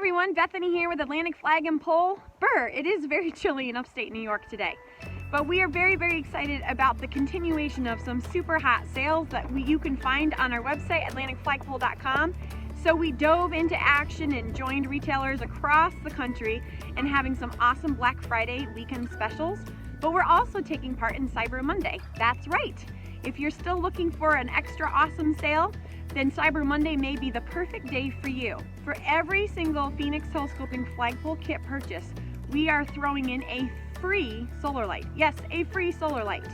everyone, Bethany here with Atlantic Flag and Pole. It is very chilly in upstate New York today, but we are very excited about the continuation of some super hot sales that you can find on our website, atlanticflagpole.com. So we dove into action and joined retailers across the country and having some awesome Black Friday weekend specials, but we're also taking part in Cyber Monday. That's right. If you're still looking for an extra awesome sale, then Cyber Monday may be the perfect day for you. For every single Phoenix Telescoping Flagpole kit purchase, we are throwing in a free solar light. Yes, a free solar light.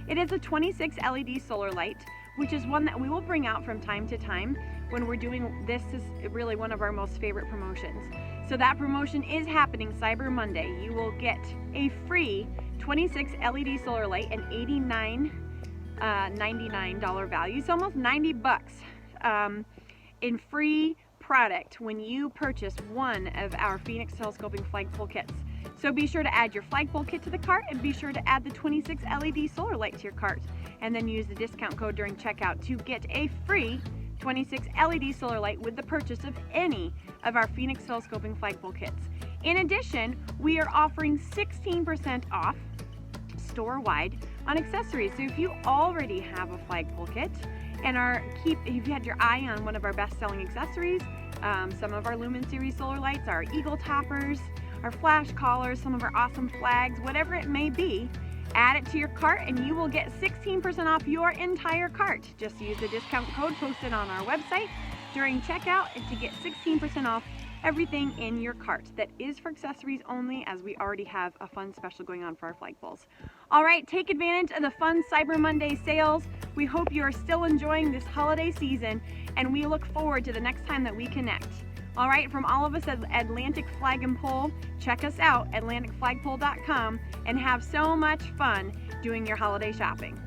It is a 26 LED solar light, which is one that we will bring out from time to time when we're doing this. Is really one of our most favorite promotions. So that promotion is happening Cyber Monday. You will get a free 26 LED solar light, an $99 value, so almost 90 bucks in free product when you purchase one of our Phoenix Telescoping Flagpole kits. So be sure to add your flagpole kit to the cart and be sure to add the 26 LED solar light to your cart, and then use the discount code during checkout to get a free 26 LED solar light with the purchase of any of our Phoenix Telescoping Flagpole kits. In addition, we are offering 16% off store-wide on accessories. So if you already have a flagpole kit and you've had your eye on one of our best-selling accessories, some of our Lumen Series solar lights, our eagle toppers, our flash collars, some of our awesome flags, whatever it may be, add it to your cart and you will get 16% off your entire cart. Just use the discount code posted on our website during checkout and to get 16% off everything in your cart. That is for accessories only, as we already have a fun special going on for our flagpoles. All right, take advantage of the fun Cyber Monday sales. We hope you are still enjoying this holiday season, and we look forward to the next time that we connect. All right, from all of us at Atlantic Flag and Pole, check us out, atlanticflagpole.com, and have so much fun doing your holiday shopping.